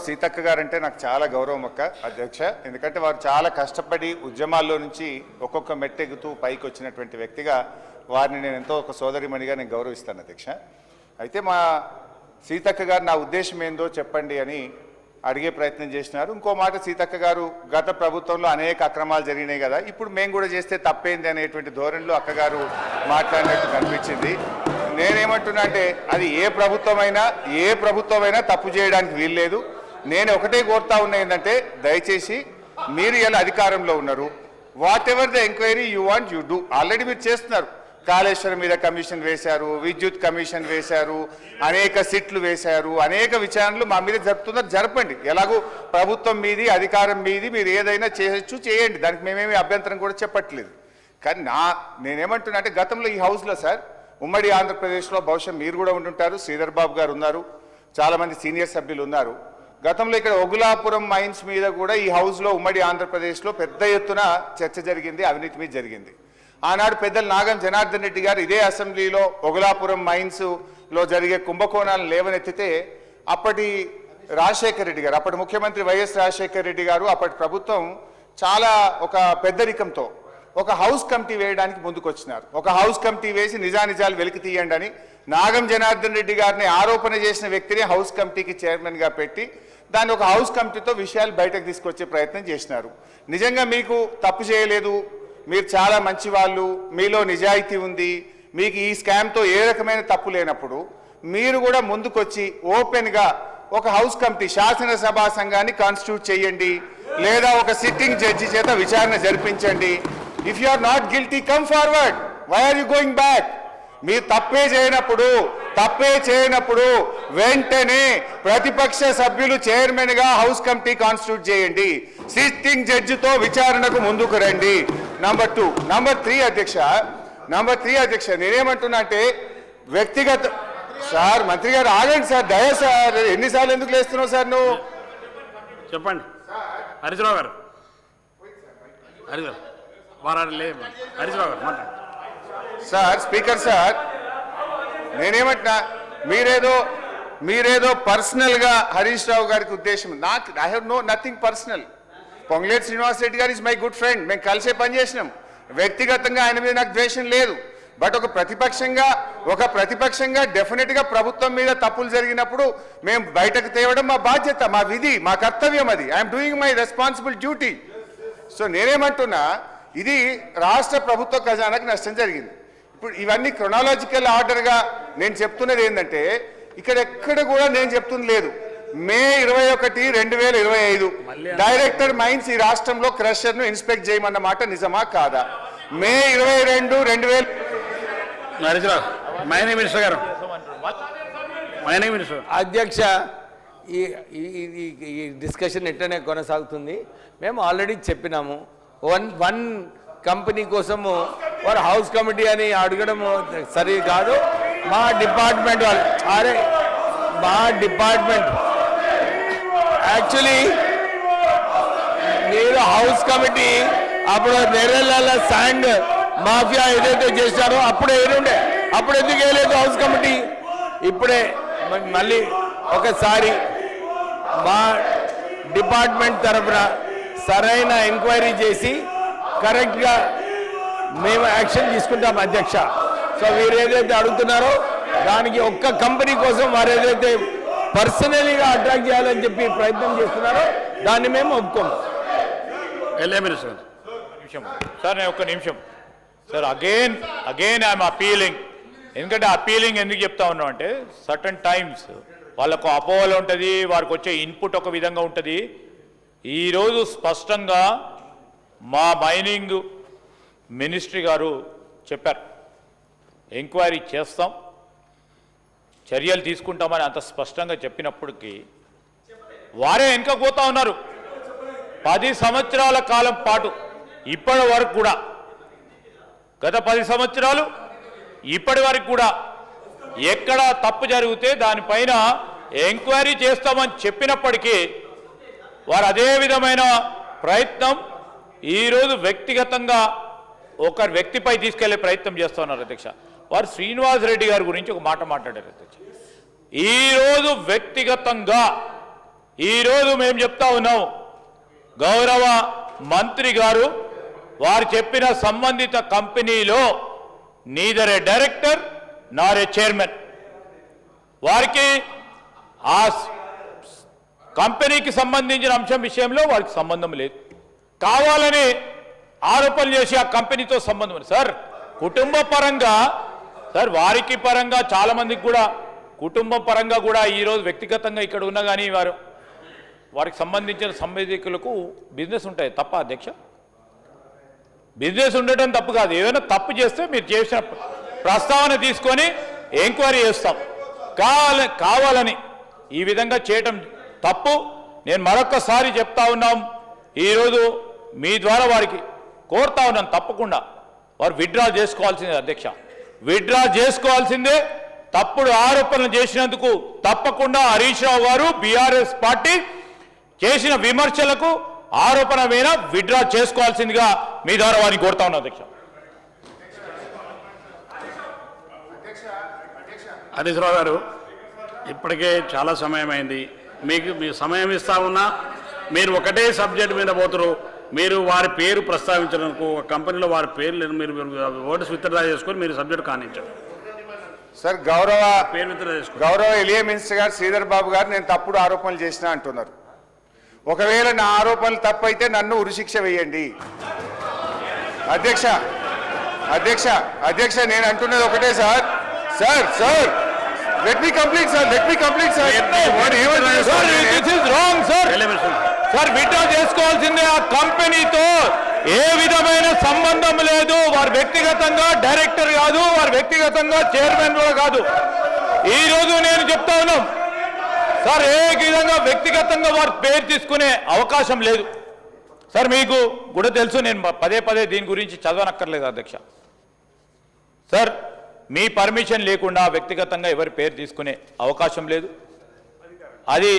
Seethakka guarantee నాకు చాలా గౌరవం అధ్యక్ష. ఎందుకంటే వారు చాలా కష్టపడి ఉద్యమాల్లో నుంచి ఒక్కొక్క మెట్టెగుతూ పైకి వచ్చినటువంటి వ్యక్తిగా వారిని నేను ఎంతో ఒక సోదరిమణిగా నేను గౌరవిస్తాను అధ్యక్ష. అయితే మా సీతక్క గారు నా ఉద్దేశం ఏందో చెప్పండి అని అడిగే ప్రయత్నం చేసినారు. ఇంకో మాట, సీతక్క గారు గత ప్రభుత్వంలో అనేక అక్రమాలు జరిగినాయి కదా, ఇప్పుడు మేము కూడా చేస్తే తప్పేంది అనేటువంటి ధోరణిలో అక్కగారు మాట్లాడినట్టు కనిపించింది. నేనేమంటున్నా అంటే అది ఏ ప్రభుత్వమైనా తప్పు చేయడానికి వీల్లేదు. నేను ఒకటే కోరుతా ఉన్నా ఏంటంటే, దయచేసి మీరు ఇలా అధికారంలో ఉన్నారు, what ever the enquiry you want you do. Already మీరు చేస్తున్నారు. కాళేశ్వరం మీద కమిషన్ వేశారు, విద్యుత్ కమిషన్ వేశారు, అనేక సిట్లు వేశారు, అనేక విచారణలు మా మీద జరుపుతున్నారు. జరపండి. ఎలాగూ ప్రభుత్వం మీది, అధికారం మీది, మీరు ఏదైనా చేయొచ్చు, చేయండి. దానికి మేమేమి అభ్యంతరం కూడా చెప్పట్లేదు. కానీ నేనేమంటున్నా అంటే, గతంలో ఈ హౌస్లో సార్, ఉమ్మడి ఆంధ్రప్రదేశ్లో బహుశా మీరు కూడా ఉంటుంటారు, శ్రీధర్ బాబు గారు ఉన్నారు, చాలామంది సీనియర్ సభ్యులు ఉన్నారు. గతంలో ఇక్కడ ఒగులాపురం మైన్స్ మీద కూడా ఈ హౌస్లో ఉమ్మడి ఆంధ్రప్రదేశ్లో పెద్ద ఎత్తున చర్చ జరిగింది, అవినీతి మీద జరిగింది. ఆనాడు పెద్దలు నాగం జనార్దన్ రెడ్డి గారు ఇదే అసెంబ్లీలో ఒగులాపురం మైన్స్లో జరిగే కుంభకోణాలను లేవనెత్తితే అప్పటి రాజశేఖర రెడ్డి గారు, అప్పటి ముఖ్యమంత్రి వైఎస్ రాజశేఖర రెడ్డి గారు, అప్పటి ప్రభుత్వం చాలా ఒక పెద్దరికంతో ఒక హౌస్ కమిటీ వేయడానికి ముందుకొచ్చినారు. ఒక హౌస్ కమిటీ వేసి నిజానిజాలు వెలికి తీయండి అని నాగం జనార్దన్ రెడ్డి గారిని ఆరోపణ చేసిన వ్యక్తిని హౌస్ కమిటీకి చైర్మన్గా పెట్టి దాన్ని ఒక హౌస్ కమిటీతో విషయాలు బయటకు తీసుకొచ్చే ప్రయత్నం చేసినారు. నిజంగా మీకు తప్పు చేయలేదు, మీరు చాలా మంచి వాళ్ళు, మీలో నిజాయితీ ఉంది, మీకు ఈ స్కామ్తో ఏ రకమైన తప్పు లేనప్పుడు మీరు కూడా ముందుకొచ్చి ఓపెన్గా ఒక హౌస్ కమిటీ, శాసనసభా సంఘాన్ని కాన్స్టిట్యూట్ చేయండి, లేదా ఒక సిట్టింగ్ జడ్జి చేత విచారణ జరిపించండి. If you are not guilty, come forward. Why are you going back? మీరు తప్పే చేయనప్పుడు వెంటనే ప్రతిపక్ష సభ్యులు చైర్మన్గా హౌస్ కమిటీ కాన్స్టిట్యూట్ చేయండి, సిట్టింగ్ జడ్జితో విచారణకు ముందుకు రండి. నంబర్ 2. నంబర్ 3 అధ్యక్ష, నేనేమంటున్నా అంటే వ్యక్తిగత సార్, మంత్రి గారు ఆగండి సార్, దయ సార్, ఎన్నిసార్లు ఎందుకు లేస్తున్నావు సార్ నువ్వు? చెప్పండి హరీశ్రావు గారు. సార్, స్పీకర్ సార్, నేనేమంటున్నా, మీరేదో పర్సనల్గా హరీష్ రావు గారికి ఉద్దేశం, నాకు I have nothing personal. Ponguleti Srinivasa Reddy గారు ఈజ్ మై గుడ్ ఫ్రెండ్, మేము కలిసే పనిచేసినాం. వ్యక్తిగతంగా ఆయన మీద నాకు ద్వేషం లేదు. బట్ ఒక ప్రతిపక్షంగా డెఫినెట్గా ప్రభుత్వం మీద తప్పులు జరిగినప్పుడు మేము బయటకు తేవడం మా బాధ్యత, మా విధి, మా కర్తవ్యం. అది I'm doing my responsible duty. So నేనేమంటున్నా, ఇది రాష్ట్ర ప్రభుత్వ ఖజానాకు నష్టం జరిగింది. ఇప్పుడు ఇవన్నీ క్రొనాలజికల్ ఆర్డర్గా నేను చెప్తున్నది ఏంటంటే, ఇక్కడ ఎక్కడ కూడా నేను చెప్తున్నది లేదు. మే 21, 2025 డైరెక్టర్ మైన్స్ ఈ రాష్ట్రంలో క్రషర్ను ఇన్స్పెక్ట్ చేయమన్న మాట నిజమా కాదా? మే 22, 2000 అధ్యక్ష, ఈ డిస్కషన్ ఎట్లనే కొనసాగుతుంది. మేము ఆల్రెడీ చెప్పినాము, వన్ కంపెనీ కోసము వారు హౌస్ కమిటీ అని అడగడము సరి కాదు. మా డిపార్ట్మెంట్ యాక్చువల్లీ మీరు హౌస్ కమిటీ అప్పుడు నెర్రెల శాండ్ మాఫియా ఏదైతే చేశారో అప్పుడే ఏరుండే, అప్పుడు ఎందుకు వేయలేదు హౌస్ కమిటీ? ఇప్పుడే మళ్ళీ ఒకసారి మా డిపార్ట్మెంట్ తరఫున సరైన ఎంక్వైరీ చేసి కరెక్ట్గా మేము యాక్షన్ తీసుకుంటాం అధ్యక్ష. సో మీరు ఏదైతే అడుగుతున్నారో దానికి ఒక్క కంపెనీ కోసం వారు ఏదైతే పర్సనలీగా అట్రాక్ట్ చేయాలని చెప్పి ప్రయత్నం చేస్తున్నారో దాన్ని మేము ఒప్పుకోము. సార్, నేను ఒక్క నిమిషం సార్, అగైన్ ఐఎమ్ అపీలింగ్. ఎందుకంటే అపీలింగ్ ఎందుకు చెప్తా ఉన్నాం అంటే, సర్టన్ టైమ్స్ వాళ్ళకు అపోహలు ఉంటుంది, వారికి వచ్చే ఇన్పుట్ ఒక విధంగా ఉంటుంది. ఈరోజు స్పష్టంగా మా మైనింగ్ మినిస్ట్రీ గారు చెప్పారు, ఎంక్వైరీ చేస్తాం, చర్యలు తీసుకుంటామని అంత స్పష్టంగా చెప్పినప్పటికీ వారే వెనుక పోతా ఉన్నారు. 10 సంవత్సరాల కాలం పాటు ఇప్పటి వరకు కూడా, గత 10 సంవత్సరాలు ఇప్పటి వరకు కూడా ఎక్కడ తప్పు జరిగితే దానిపైన ఎంక్వైరీ చేస్తామని చెప్పినప్పటికీ వారు అదే విధమైన ప్రయత్నం ఈరోజు వ్యక్తిగతంగా ఒక వ్యక్తిపై తీసుకెళ్లే ప్రయత్నం చేస్తున్నారు అధ్యక్ష. వారు శ్రీనివాస్ రెడ్డి గారి గురించి ఒక మాట మాట్లాడారు అధ్యక్ష. ఈరోజు వ్యక్తిగతంగా ఈరోజు మేము చెప్తా ఉన్నాం, గౌరవ మంత్రి గారు వారు చెప్పిన సంబంధిత కంపెనీలో నీదర్ ఏ డైరెక్టర్ నార్ ఏ చైర్మన్, వారికి ఆ కంపెనీకి సంబంధించిన అంశం విషయంలో వారికి సంబంధం లేదు. కావాలని ఆరోపణలు చేసి ఆ కంపెనీతో సంబంధం ఉంది. సార్ కుటుంబ పరంగా, సార్ వారికి పరంగా చాలా మందికి కూడా కుటుంబ పరంగా కూడా ఈరోజు వ్యక్తిగతంగా ఇక్కడ ఉన్నా కానీ వారికి సంబంధించిన సంబంధికులకు బిజినెస్ ఉంటాయి తప్ప అధ్యక్ష, బిజినెస్ ఉండటం తప్పు కాదు. ఏదైనా తప్పు చేస్తే మీరు చేసిన ప్రస్తావన తీసుకొని ఎంక్వైరీ చేస్తాం. కావాలని ఈ విధంగా చేయటం తప్పు. నేను మరొక్కసారి చెప్తా ఉన్నాం, ఈరోజు మీ ద్వారా వారికి కోరుతా ఉన్నాను, తప్పకుండా వారు విత్డ్రా చేసుకోవాల్సిందే అధ్యక్ష, విత్డ్రా చేసుకోవాల్సిందే. తప్పుడు ఆరోపణలు చేసినందుకు తప్పకుండా హరీష్ రావు గారు బీఆర్ఎస్ పార్టీ చేసిన విమర్శలకు ఆరోపణ మీద విత్డ్రా చేసుకోవాల్సిందిగా మీ ద్వారా వారిని కోరుతా ఉన్నాను అధ్యక్ష. హరీష్ రావు గారు, ఇప్పటికే చాలా సమయం అయింది. మీ సమయం ఇస్తా ఉన్నా మీరు ఒకటే సబ్జెక్ట్ మీద పోతారు. మీరు వారి పేరు ప్రస్తావించడానికి ఒక కంపెనీలో వారి పేరు లేదు, మీరు ఓటర్స్ విత్డ్రా చేసుకొని మీరు సబ్జెక్ట్ కానించారు. సార్ గౌరవ పేరు విత్డ్రా చేసుకోండి. గౌరవ ఎలియా మినిస్టర్ గారు శ్రీధర్ బాబు గారు నేను తప్పుడు ఆరోపణలు చేసినా అంటున్నారు. ఒకవేళ నా ఆరోపణలు తప్పైతే నన్ను ఉరిశిక్ష వేయండి అధ్యక్ష. అధ్యక్ష అధ్యక్ష నేను అంటున్నది ఒకటే sir. Sir sir let me complete sir, let me complete sir. Sir withdraw చేసుకోవాల్సిందే. ఆ కంపెనీతో ఏ విధమైన సంబంధం లేదు. వారు వ్యక్తిగతంగా డైరెక్టర్ కాదు, వారు వ్యక్తిగతంగా చైర్మన్ కూడా కాదు. ఈ రోజు నేను చెప్తా ఉన్నాం సార్, ఏ విధంగా వ్యక్తిగతంగా వారి పేరు తీసుకునే అవకాశం లేదు. సార్ మీకు కూడా తెలుసు, నేను పదే పదే దీని గురించి చదవనక్కర్లేదు అధ్యక్ష. సార్ మీ పర్మిషన్ లేకుండా వ్యక్తిగతంగా ఎవరి పేరు తీసుకునే అవకాశం లేదు. అది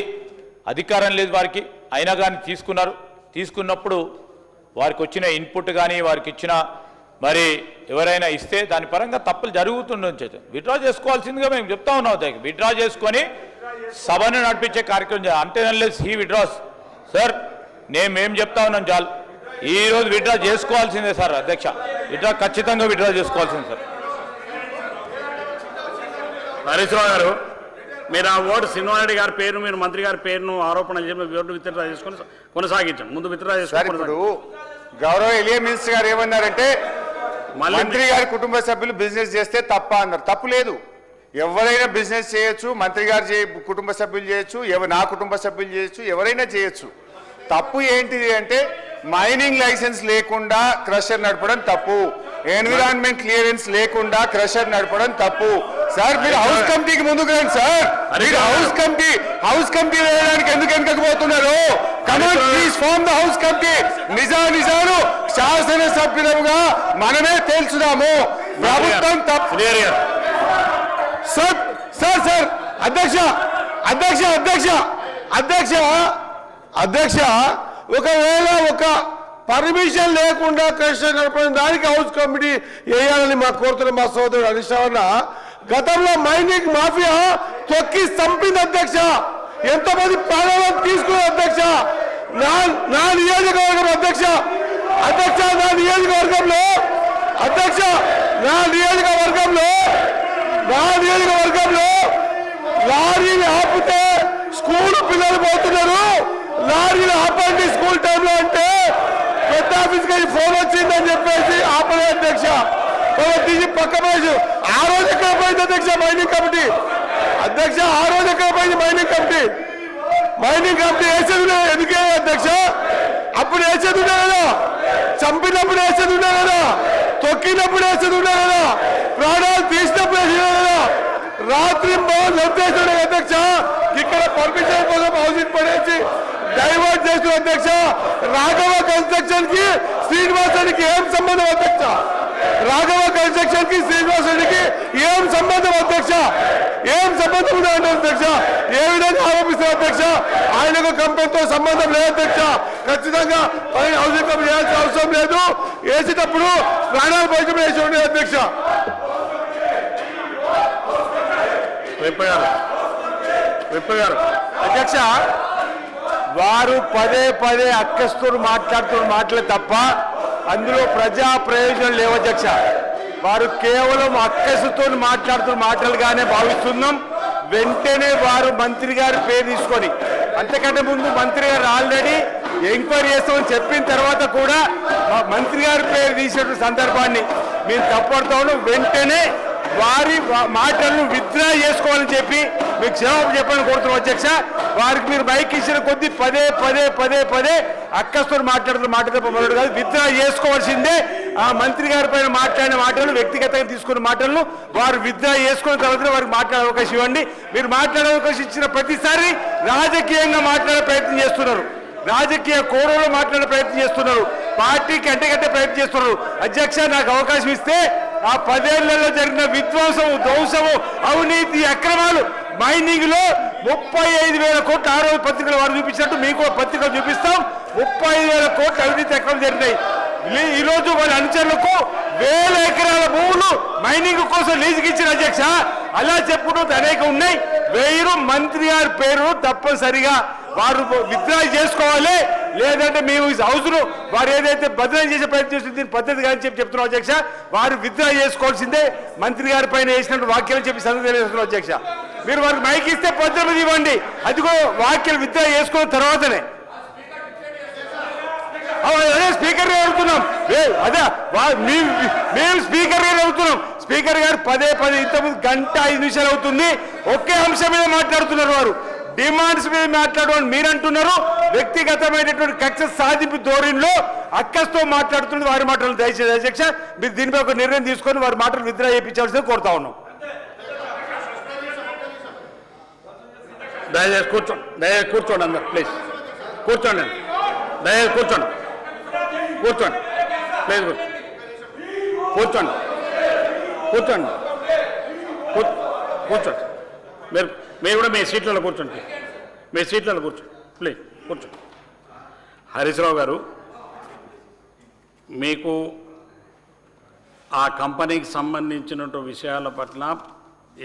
అధికారం లేదు వారికి. అయినా కానీ తీసుకున్నారు. తీసుకున్నప్పుడు వారికి వచ్చిన ఇన్పుట్ కానీ వారికి ఇచ్చిన మరి ఎవరైనా ఇస్తే దాని పరంగా తప్పులు జరుగుతుండొచ్చు. విత్డ్రా చేసుకోవాల్సిందిగా మేము చెప్తా ఉన్నాం. విత్డ్రా చేసుకొని సభను నడిపించే కార్యక్రమం చేయాలి. అంటే అన్లెస్ హీ విత్డ్రాస్. సార్ మేము చెప్తా ఉన్నాం చాలు. ఈరోజు విత్డ్రా చేసుకోవాల్సిందే సార్ అధ్యక్ష, విత్డ్రా ఖచ్చితంగా విత్డ్రా చేసుకోవాల్సిందే సార్. హరీష్ రావు గారు, మీరు ఆ ఓటు శ్రీనివారెడ్డి గారి పేరు, మీరు మంత్రి గారి పేరును ఆరోపణలు చేసి ఓటు విత్డ్రా చేసుకొని కొనసాగించాం. ముందు విత్డ్రా సార్ ఇప్పుడు గౌరవ ఎలియా మినిస్టర్ గారు ఏమన్నారంటే మంత్రి గారి కుటుంబ సభ్యులు బిజినెస్ చేస్తే తప్ప అన్నారు. తప్పు లేదు, ఎవరైనా బిజినెస్ చేయొచ్చు. మంత్రి గారు కుటుంబ సభ్యులు చేయొచ్చు, నా కుటుంబ సభ్యులు చేయొచ్చు, ఎవరైనా చేయొచ్చు. తప్పు ఏంటిది అంటే మైనింగ్ లైసెన్స్ లేకుండా క్రషర్ నడపడం తప్పు, ఎన్విరాన్మెంట్ క్లియరెన్స్ లేకుండా క్రషర్ నడపడం తప్పు. సార్ మీరు హౌస్ కమిటీకి ముందుకు రండి సార్. మీరు హౌస్ కమిటీ వేయడానికి ఎందుకు వెనకపోతున్నారు? Come on please form the house committee. నిజాలు శాసనసభ్యులుగా మనమే తేల్చుదాము. ప్రభుత్వం తప్పు. సార్ సార్ సార్ అధ్యక్ష అధ్యక్ష అధ్యక్ష అధ్యక్ష అధ్యక్ష ఒకవేళ ఒక పర్మిషన్ లేకుండా క్రషర్ నడపడం దానికి హౌస్ కమిటీ వేయాలని మా కోరుతున్న మా సోదరుడు హరీష్ రావు. గతంలో మైనింగ్ మాఫియా తొక్కి చంపింది అధ్యక్ష. ఎంతమంది ప్రాణాలను తీసుకున్నారు అధ్యక్ష. నా నియోజకవర్గం అధ్యక్ష అధ్యక్ష నా నియోజకవర్గంలో అధ్యక్ష నా నియోజకవర్గంలో లారీలు ఆపితే స్కూల్ పిల్లలు పోతున్నారు. లారీలు ఆపండి స్కూల్ టైంలో అంటే పెద్ద ఆఫీస్ కి ఫోన్ వచ్చిందని చెప్పేసి ఆపలే అధ్యక్ష. తీసి పక్క పోయి ఆ రోజు ఎక్కడ పోయింది అధ్యక్ష మైనింగ్ కమిటీ. అధ్యక్ష ఆ రోజు ఎక్కడ పోయింది మైనింగ్ కమిటీ వేసేది ఎందుకే అధ్యక్ష? అప్పుడు వేసేది ఉండే కదా, చంపినప్పుడు వేసేది ఉండే కదా, తొక్కినప్పుడు వేసేది ఉండే కదా, ప్రాణాలు తీసినప్పుడు వేసేది కదా. రాత్రి నిర్దేశం అధ్యక్ష. ఇక్కడ పర్మిషన్ కోసం హౌసింగ్ పడేసి డైవర్ట్ చేసిన అధ్యక్ష. రాఘవ కన్స్ట్రక్షన్ కి శ్రీనివాస్ రెడ్డికి ఏం సంబంధం అధ్యక్ష? రాఘవ కన్స్ట్రక్షన్ కి శ్రీనివాస్ రెడ్డికి ఏం సంబంధం అధ్యక్ష? ఏం సంబంధం ఉందంటే అధ్యక్ష ఏ విధంగా ఆరోపిస్తారు అధ్యక్ష? ఆయనకు కంపెనీతో సంబంధం లేదు అధ్యక్ష. ఖచ్చితంగా హౌసింగ్ కంపెనీ వేయాల్సిన అవసరం లేదు. వేసేటప్పుడు ప్రాణాలు బయట వేసి ఉండేది అధ్యక్ష. విప్పగారు అధ్యక్ష వారు పదే పదే అక్కస్తూరు మాట్లాడుతున్న మాటలే తప్ప అందులో ప్రజా ప్రయోజనం లేవు అధ్యక్ష. వారు కేవలం అక్కసుతో మాట్లాడుతున్న మాటలుగానే భావిస్తున్నాం. వెంటనే వారు మంత్రి గారి పేరు తీసుకొని, అంతకంటే ముందు మంత్రి గారు ఆల్రెడీ ఎంక్వైరీ చేస్తామని చెప్పిన తర్వాత కూడా మంత్రి గారి పేరు తీసేటువంటి సందర్భాన్ని మేము తప్పడుతాము. వెంటనే వారి మాటలను విత్డ్రా చేసుకోవాలని చెప్పి మీకు క్షమాపణ చెప్పాలని కోరుతున్నాం అధ్యక్ష. వారికి మీరు మైక్ ఇచ్చిన కొద్దీ పదే పదే పదే పదే అక్కస్తో మాట్లాడుతున్న మాట తప్ప మొదలు కాదు. విత్డ్రా చేసుకోవాల్సిందే. ఆ మంత్రి గారి పైన మాట్లాడిన మాటలు, వ్యక్తిగతంగా తీసుకున్న మాటలను వారు విత్డ్రా చేసుకున్న తర్వాత వారికి మాట్లాడే అవకాశం ఇవ్వండి. మీరు మాట్లాడే అవకాశం ఇచ్చిన ప్రతిసారి రాజకీయంగా మాట్లాడే ప్రయత్నం చేస్తున్నారు, రాజకీయ కోణంలో మాట్లాడే ప్రయత్నం చేస్తున్నారు, పార్టీకి అంటగట్టే ప్రయత్నం చేస్తున్నారు. అధ్యక్ష, నాకు అవకాశం ఇస్తే ఆ 10 ఏళ్లలో జరిగిన విధ్వంసము, ధ్వంసము, అవినీతి, అక్రమాలు, మైనింగ్ లో 35,000 కోట్లు ఆ రోజు పత్రికలు వారు చూపించినట్టు మీకు పత్రికలు చూపిస్తాం. 35,000 కోట్లు అవినీతి అక్రమాలు జరిగినాయి. ఈ రోజు వాళ్ళ అనుచరులకు 1000 ఎకరాల భూములు మైనింగ్ కోసం లీజుకి ఇచ్చిన అధ్యక్ష. అలా చెప్పుకుంటూ అనేక ఉన్నాయి. వేరు మంత్రి గారి పేరు తప్పనిసరిగా వారు విత్డ్రా చేసుకోవాలి. లేదంటే మేము హౌస్ను వారు ఏదైతే బదనాం చేసే ప్రయత్నం చేస్తుంది దీని పద్ధతి కానీ చెప్తున్నాం అధ్యక్ష. వారు విత్డ్రా చేసుకోవాల్సిందే. మంత్రి గారి పైన వేసినట్టు వాక్యాలు చెప్పి సంగతి తెలియజేస్తున్నాం అధ్యక్ష. మీరు వారికి మైక్ ఇస్తే పద్ధతి ఇవ్వండి. అదిగో వాక్యాలు విత్డ్రా చేసుకున్న తర్వాతనే అదే స్పీకర్ గారు అడుగుతున్నాం. అదే మేము స్పీకర్ గారు అడుగుతున్నాం. స్పీకర్ గారు పదే పదే ఇంతకుముందు 1:05 నిమిషాలు అవుతుంది. ఒకే అంశం మీద మాట్లాడుతున్నారు. వారు డిమాండ్స్ మీద మాట్లాడమని మీరు అంటున్నారు. వ్యక్తిగతమైనటువంటి కక్ష సాధింపు ధోరణిలో అక్కస్తో మాట్లాడుతున్నది వారి మాటలు. దయచేసి అధ్యక్ష, మీరు దీనిపై ఒక నిర్ణయం తీసుకొని వారి మాటలు విత్డ్రా చేయించాల్సింది కోరుతా ఉన్నాం. దయచేసి కూర్చోండి, దయచేసి కూర్చోండి అందరు ప్లీజ్. కూర్చోండి, దయచేసి కూర్చోండి, కూర్చోండి ప్లీజ్, కూర్చోండి, కూర్చోండి, కూర్చోండి. మీరు కూడా మీ సీట్లలో కూర్చోండి, మీ సీట్లలో కూర్చోండి ప్లీజ్, కూర్చోండి. హరీష్ రావు గారు, మీకు ఆ కంపెనీకి సంబంధించినటువంటి విషయాల పట్ల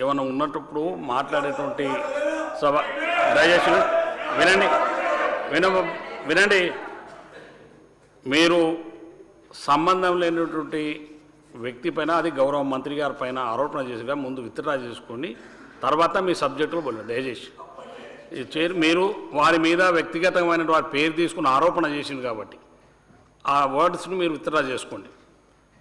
ఏమైనా ఉన్నప్పుడు మాట్లాడేటువంటి సభ దయచేసి వినండి, వినండి. మీరు సంబంధం లేనటువంటి వ్యక్తి పైన, అది గౌరవ మంత్రి గారి పైన ఆరోపణ చేసిగా ముందు విత్డ్రా చేసుకోండి, తర్వాత మీ సబ్జెక్టులో పోలేదు. దయచేసి మీరు వారి మీద వ్యక్తిగతమైన వారి పేరు తీసుకుని ఆరోపణ చేసింది కాబట్టి ఆ వర్డ్స్ని మీరు విత్డ్రా చేసుకోండి.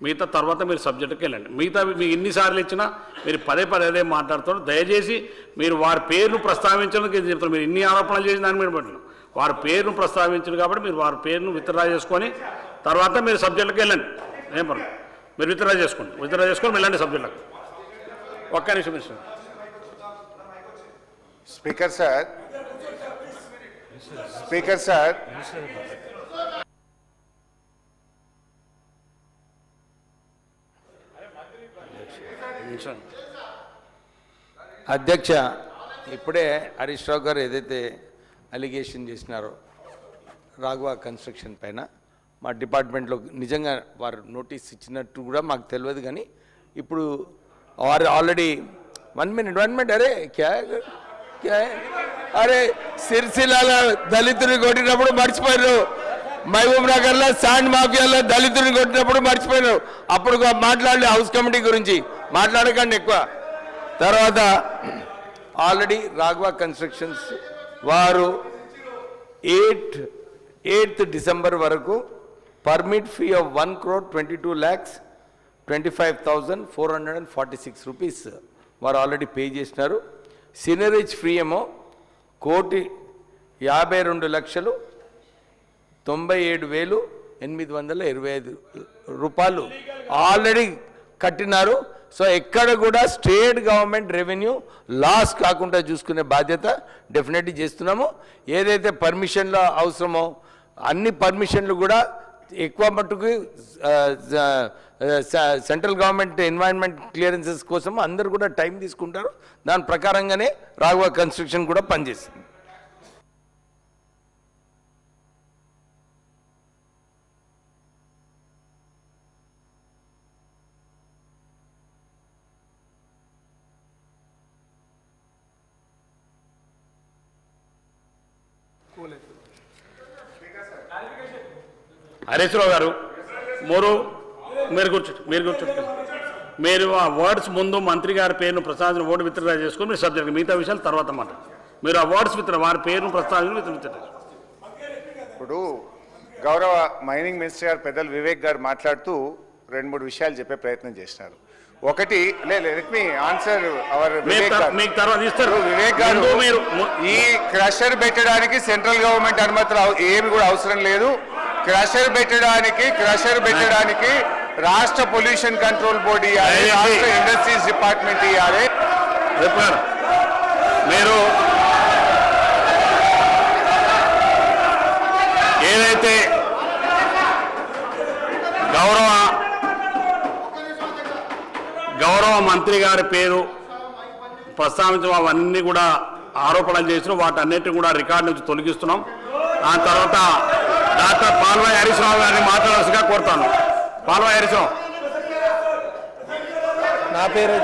మిగతా తర్వాత మీరు సబ్జెక్టుకి వెళ్ళండి. మిగతా మీకు ఎన్నిసార్లు ఇచ్చినా మీరు పదే పదే మాట్లాడుతున్నారు. దయచేసి మీరు వారి పేరును ప్రస్తావించడానికి చెప్తారు. మీరు ఇన్ని ఆరోపణలు చేసిన దాని మీద పట్టిన వారి పేరును ప్రస్తావించారు కాబట్టి మీరు వారి పేరును విత్డ్రా చేసుకొని తర్వాత మీరు సబ్జెక్టుకి వెళ్ళండి. ఏం పర్లేదు, మీరు విత్డ్రా చేసుకొని వెళ్ళండి సబ్జెక్టులకు. ఒక్క నిమిషం. స్పీకర్ సార్, స్పీకర్ సార్, అధ్యక్ష, ఇప్పుడే హరీష్ రావు గారు ఏదైతే అలిగేషన్ చేసినారో రాఘవ కన్స్ట్రక్షన్ పైన మా డిపార్ట్మెంట్లో నిజంగా వారు నోటీస్ ఇచ్చినట్టు కూడా మాకు తెలియదు. కానీ ఇప్పుడు వారు ఆల్రెడీ 1 మినిట్ అరే క్యా అరే సిరిసిల్లాలో దళితుని కొట్టినప్పుడు మర్చిపోయారు, మహబూబ్ నగర్లో శాండ్ మాఫియాలో దళితుని కొట్టినప్పుడు మర్చిపోయారు. అప్పుడు మాట్లాడలే హౌస్ కమిటీ గురించి మాట్లాడకండి ఎక్కువ. తర్వాత ఆల్రెడీ రాఘవ కన్స్ట్రక్షన్స్ వారు 8th డిసెంబర్ వరకు పర్మిట్ ఫీ ఆఫ్ 1,22,25,446 రూపీస్ వారు ఆల్రెడీ పే చేసినారు. సినరేజ్ ఫ్రీ ఏమో 1,52,97,825 రూపాయలు ఆల్రెడీ కట్టినారు. సో ఎక్కడ కూడా స్టేట్ గవర్నమెంట్ రెవెన్యూ లాస్ కాకుండా చూసుకునే బాధ్యత డెఫినెట్లీ చేస్తున్నాము. ఏదైతే పర్మిషన్లో అవసరమో అన్ని పర్మిషన్లు కూడా ఎక్కువ మట్టుకు సెంట్రల్ గవర్నమెంట్ ఎన్వైరన్మెంట్ క్లియరెన్సెస్ కోసం అందరు కూడా టైం తీసుకుంటారు. దాని ప్రకారంగానే రాఘవ కన్స్ట్రక్షన్ కూడా పనిచేస్తుంది. హరీష్ రావు గారు మీరు కూర్చోండి మీరు ఆ వర్డ్స్ ముందు మంత్రి గారి పేరును ప్రస్తావించిన ఓటు విత్డ్రా చేసుకుని మీరు సబ్జెక్ట్ మిగతా విషయాలు తర్వాత మాట మీరు ఆ వర్డ్స్ వారి పేరును ప్రస్తావించి విత్డ్రా. ఇప్పుడు గౌరవ మైనింగ్ మినిస్టర్ గారు పెద్దలు వివేక్ గారు మాట్లాడుతూ 2-3 విషయాలు చెప్పే ప్రయత్నం చేసినారు. ఒకటి let me answer hour Vivek గారు. మీకు తర్వాత ఇస్తారు వివేక్ గారు, ముందు మీరు ఈ క్రషర్ పెట్టడానికి సెంట్రల్ గవర్నమెంట్ అనుమతులు ఏమి కూడా అవసరం లేదు. క్రషర్ పెట్టడానికి రాష్ట్ర పొల్యూషన్ కంట్రోల్ బోర్డు ఇవ్వాలి, రాష్ట్ర ఇండస్ట్రీస్ డిపార్ట్మెంట్ ఇవ్వాలి. చెప్పారు మీరు ఏదైతే గౌరవ మంత్రి గారి పేరు ప్రస్తావించడం అవన్నీ కూడా ఆరోపణలు చేసిన వాటన్నిటిని కూడా రికార్డు నుంచి తొలగిస్తున్నాం. దాని తర్వాత డాక్టర్ పాల్వాయి హరీష్ రావు గారిని మాట్లాడాల్సిందిగా కోరుతాను. పాల్వాయి హరీష్ రావు. నా పేరు